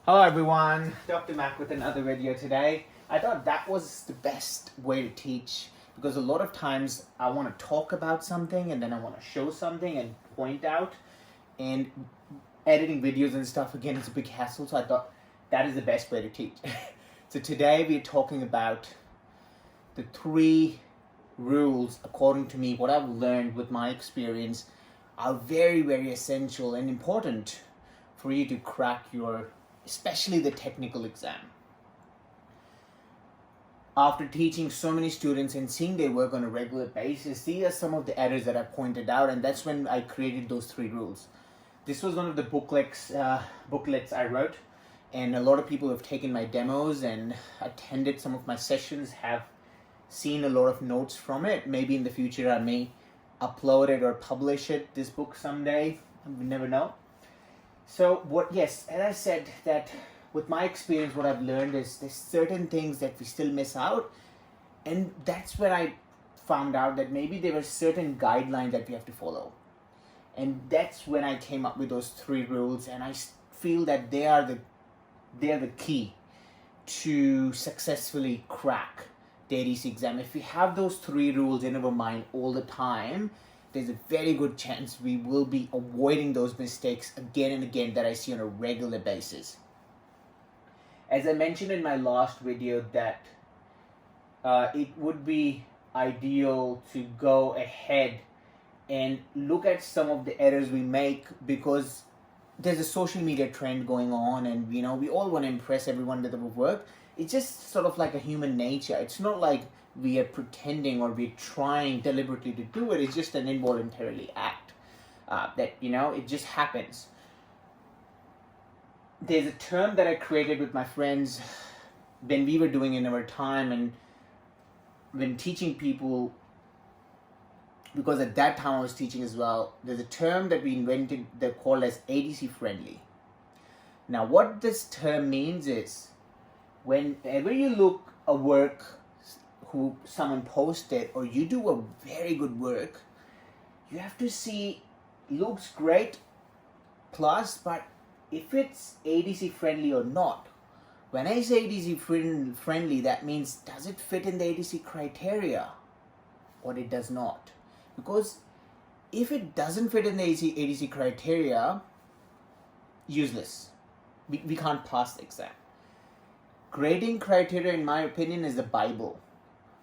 Hello everyone, Dr. Mac with another video today. I thought that was the best way to teach because a lot of times I want to talk about something and then I want to show something and point out, and editing videos and stuff again is a big hassle, so I thought that is the best way to teach. So today we're talking about the 3 rules, according to me, what I've learned with my experience are very, very essential and important for you to crack your, especially the technical exam. After teaching so many students and seeing their work on a regular basis, these are some of the errors that I pointed out, and that's when I created those 3 rules. This was one of the booklets I wrote, and a lot of people who have taken my demos and attended some of my sessions have seen a lot of notes from it. Maybe in the future I may upload it or publish it, this book someday, we never know. So as I said, that with my experience, what I've learned is there's certain things that we still miss out, and that's where I found out that maybe there were certain guidelines that we have to follow. And that's when I came up with those 3 rules, and I feel that they are the key to successfully crack the ADC exam. If we have those 3 rules in our mind all the time, there's a very good chance we will be avoiding those mistakes again and again that I see on a regular basis. As I mentioned in my last video, that it would be ideal to go ahead and look at some of the errors we make, because there's a social media trend going on, and we all want to impress everyone with our work. It's just sort of like a human nature. It's not like we are pretending or we're trying deliberately to do it. It's just an involuntarily act that it just happens. There's a term that I created with my friends when we were doing it in our time, and when teaching people, because at that time I was teaching as well. There's a term that we invented that called as ADC Friendly. Now what this term means is, whenever you look a work who someone posted, or you do a very good work, you have to see, looks great plus, but if it's ADC friendly or not. When I say ADC friendly, that means, does it fit in the ADC criteria or it does not? Because if it doesn't fit in the ADC criteria, useless. We can't pass the exam. Grading criteria, in my opinion, is the Bible.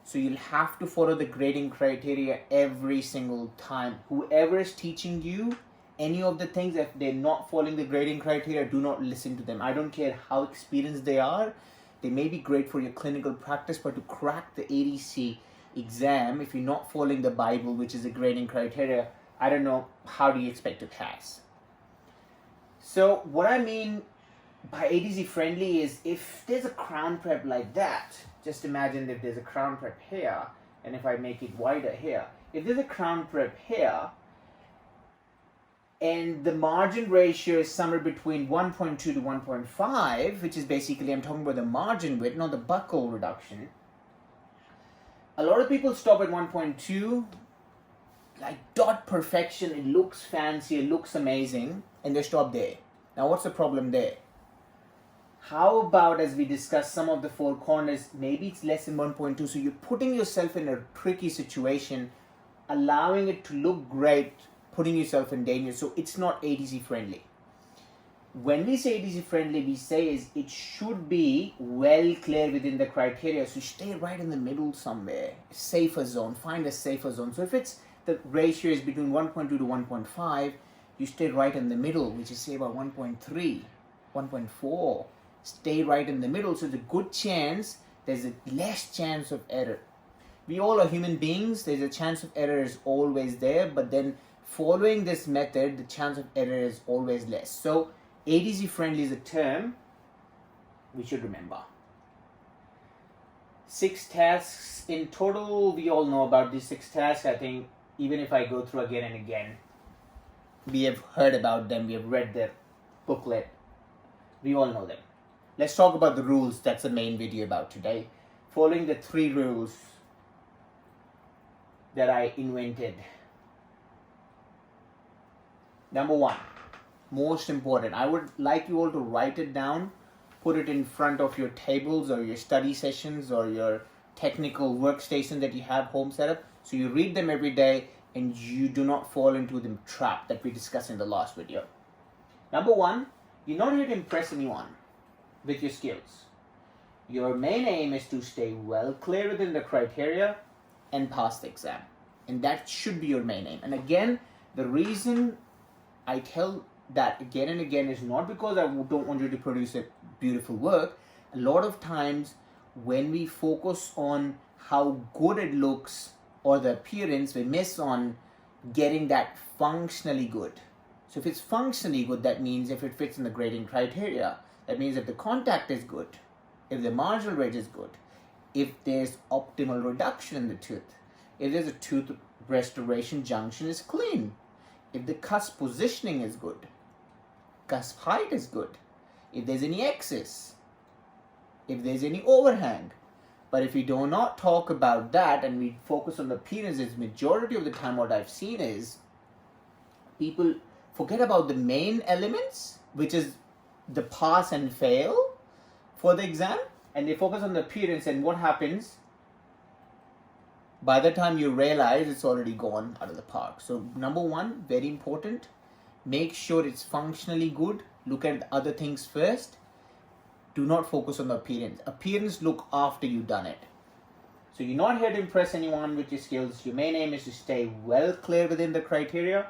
So you'll have to follow the grading criteria every single time. Whoever is teaching you any of the things, if they're not following the grading criteria, do not listen to them. I don't care how experienced they are. They may be great for your clinical practice, but to crack the ADC exam, if you're not following the Bible, which is the grading criteria, I don't know, how do you expect to pass? So what I mean by ADC friendly is, if there's a crown prep like that, just imagine if there's a crown prep here, and if I make it wider here, if there's a crown prep here, and the margin ratio is somewhere between 1.2 to 1.5, which is basically, I'm talking about the margin width, not the buckle reduction. A lot of people stop at 1.2, like dot perfection, it looks fancy, it looks amazing, and they stop there. Now what's the problem there? How about, as we discuss some of the 4 corners, maybe it's less than 1.2, so you're putting yourself in a tricky situation, allowing it to look great, putting yourself in danger, so it's not ADC friendly. When we say ADC friendly, we say is it should be well clear within the criteria, so stay right in the middle somewhere, safer zone, find a safer zone. So if it's the ratio is between 1.2 to 1.5, you stay right in the middle, which is say about 1.3, 1.4. Stay right in the middle, so there's a good chance, there's a less chance of error. We all are human beings, there's a chance of error is always there, but then following this method, the chance of error is always less. So ADC friendly is a term we should remember. 6 tasks in total, we all know about these 6 tasks. I think even if I go through again and again, we have heard about them, we have read their booklet, we all know them. Let's talk about the rules. That's the main video about today. Following the 3 rules that I invented. Number 1, most important. I would like you all to write it down put it in front of your tables or your study sessions or your technical workstation that you have home set up. So you read them every day and you do not fall into the trap that we discussed in the last video. Number one, you're not here to impress anyone with your skills. Your main aim is to stay well clear within the criteria and pass the exam. And that should be your main aim. And again, the reason I tell that again and again is not because I don't want you to produce a beautiful work. A lot of times when we focus on how good it looks or the appearance, we miss on getting that functionally good. So if it's functionally good, that means if it fits in the grading criteria, that means if the contact is good, if the marginal rate is good, if there's optimal reduction in the tooth, if there's a tooth restoration junction is clean, if the cusp positioning is good, cusp height is good, if there's any excess, if there's any overhang. But if we do not talk about that and we focus on the appearances, majority of the time what I've seen is people forget about the main elements, which is the pass and fail for the exam, and they focus on the appearance, and what happens? By the time you realize, it's already gone out of the park. So number one, very important, make sure it's functionally good. Look at the other things first. Do not focus on the appearance. Appearance look after you've done it. So you're not here to impress anyone with your skills. Your main aim is to stay well clear within the criteria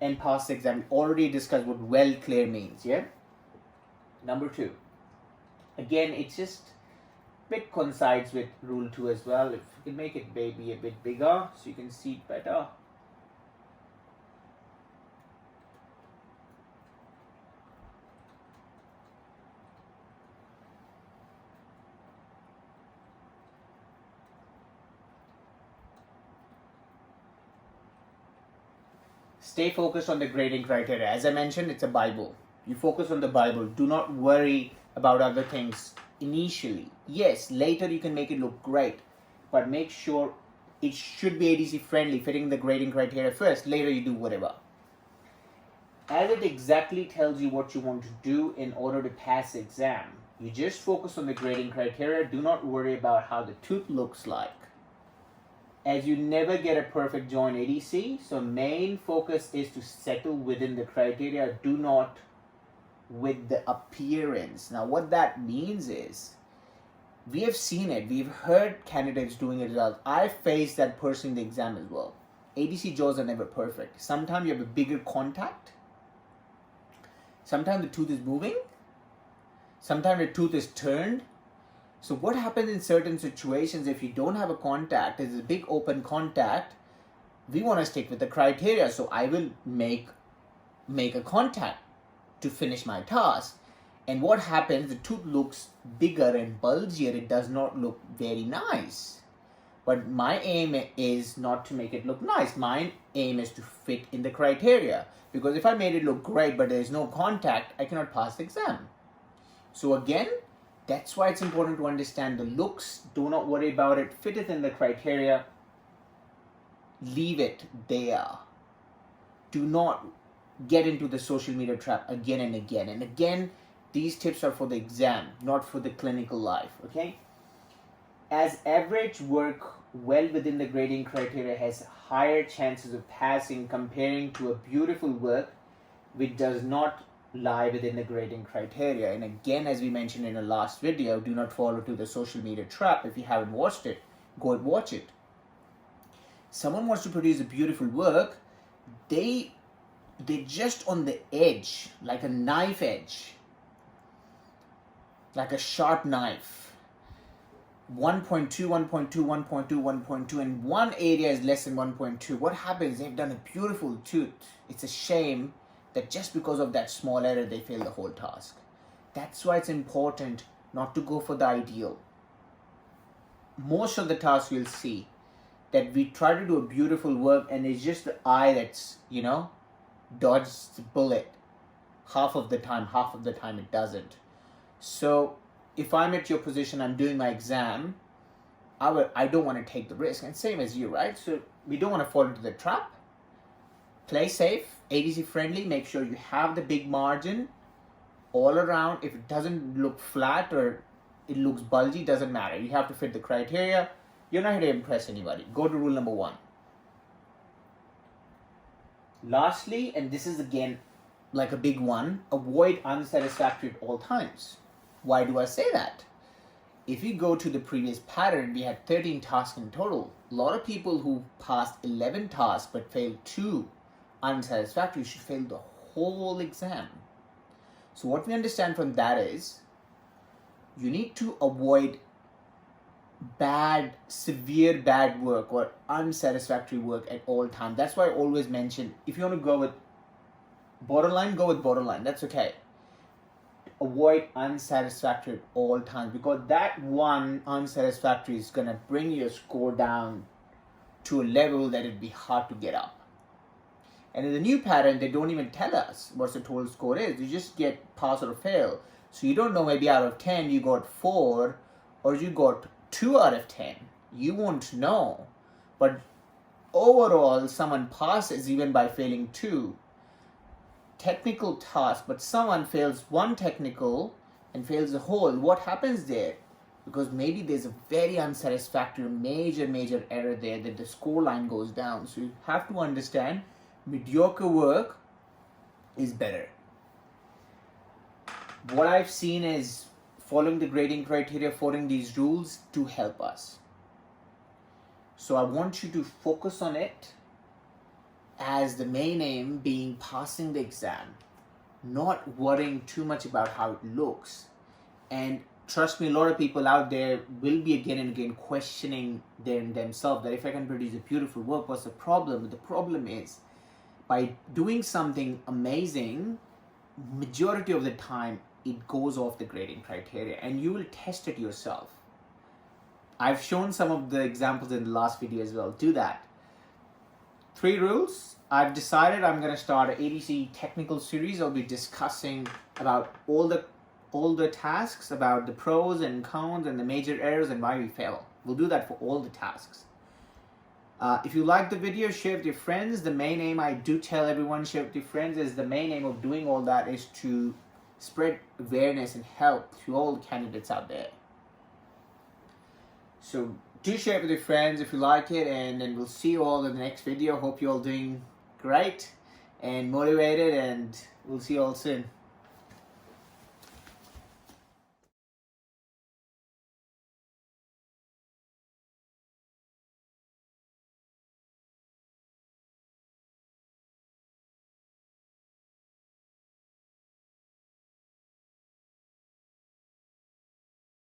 and pass the exam. We already discussed what well clear means, yeah? Number two, again, it's just a bit coincides with rule 2 as well. If you can make it maybe a bit bigger so you can see it better. Stay focused on the grading criteria. As I mentioned, it's a Bible. You focus on the Bible. Do not worry about other things initially. Yes, later you can make it look great, but make sure it should be ADC friendly, fitting the grading criteria first. Later you do whatever. As it exactly tells you what you want to do in order to pass the exam, you just focus on the grading criteria. Do not worry about how the tooth looks like. As you never get a perfect joint ADC, so main focus is to settle within the criteria. Do not with the appearance. Now what that means is, we have seen it, we've heard candidates doing it as well. I faced that person in the exam as well. ADC jaws are never perfect. Sometimes you have a bigger contact. Sometimes the tooth is moving. Sometimes the tooth is turned. So what happens in certain situations if you don't have a contact, there's a big open contact, we want to stick with the criteria. So I will make a contact to finish my task. And what happens, the tooth looks bigger and bulgier, it does not look very nice. But my aim is not to make it look nice. My aim is to fit in the criteria. Because if I made it look great but there is no contact, I cannot pass the exam. So again, that's why it's important to understand the looks. Do not worry about it. Fit it in the criteria. Leave it there. Do not get into the social media trap again and again. And again, these tips are for the exam, not for the clinical life, okay? As average work well within the grading criteria has higher chances of passing comparing to a beautiful work which does not lie within the grading criteria. And again, as we mentioned in the last video, do not fall into the social media trap. If you haven't watched it, go and watch it. Someone wants to produce a beautiful work, they're just on the edge, like a knife edge, like a sharp knife. 1.2, 1.2, 1.2, 1.2, and one area is less than 1.2. What happens? They've done a beautiful tooth. It's a shame that just because of that small error, they fail the whole task. That's why it's important not to go for the ideal. Most of the tasks you'll see that we try to do a beautiful work and it's just the eye that's, dodges the bullet. Half of the time it doesn't. So if I'm at your position, I'm doing my exam, I don't want to take the risk. And same as you, right? So we don't want to fall into the trap. Play safe, ADC friendly, make sure you have the big margin, all around. If it doesn't look flat or it looks bulgy, doesn't matter. You have to fit the criteria. You're not here to impress anybody. Go to rule number 1. Lastly, and this is again like a big one, avoid unsatisfactory at all times. Why do I say that? If you go to the previous pattern, we had 13 tasks in total. A lot of people who passed 11 tasks but failed 2 unsatisfactory should fail the whole exam. So what we understand from that is you need to avoid severe bad work or unsatisfactory work at all times. That's why I always mention, if you want to go with borderline, go with borderline. That's okay. Avoid unsatisfactory at all times, because that one unsatisfactory is going to bring your score down to a level that it'd be hard to get up. And in the new pattern, they don't even tell us what the total score is. You just get pass or fail. So you don't know, maybe out of 10 you got 4 or you got 2 out of 10. You won't know. But overall, someone passes even by failing 2 technical tasks, but someone fails 1 technical and fails the whole. What happens there? Because maybe there's a very unsatisfactory, major error there that the score line goes down. So you have to understand, mediocre work is better. What I've seen is following the grading criteria, following these rules to help us. So I want you to focus on it as the main aim being passing the exam, not worrying too much about how it looks. And trust me, a lot of people out there will be again and again questioning themselves that if I can produce a beautiful work, what's the problem? But the problem is, by doing something amazing, majority of the time it goes off the grading criteria, and you will test it yourself. I've shown some of the examples in the last video as well. Do that. 3 rules. I've decided I'm going to start an ADC technical series. I'll be discussing about all the tasks, about the pros and cons and the major errors and why we fail. We'll do that for all the tasks. If you like the video, share with your friends. The main aim, I do tell everyone, share with your friends, is the main aim of doing all that is to spread awareness and help to all the candidates out there. So do share it with your friends if you like it, and then we'll see you all in the next video. Hope you're all doing great and motivated, and we'll see you all soon.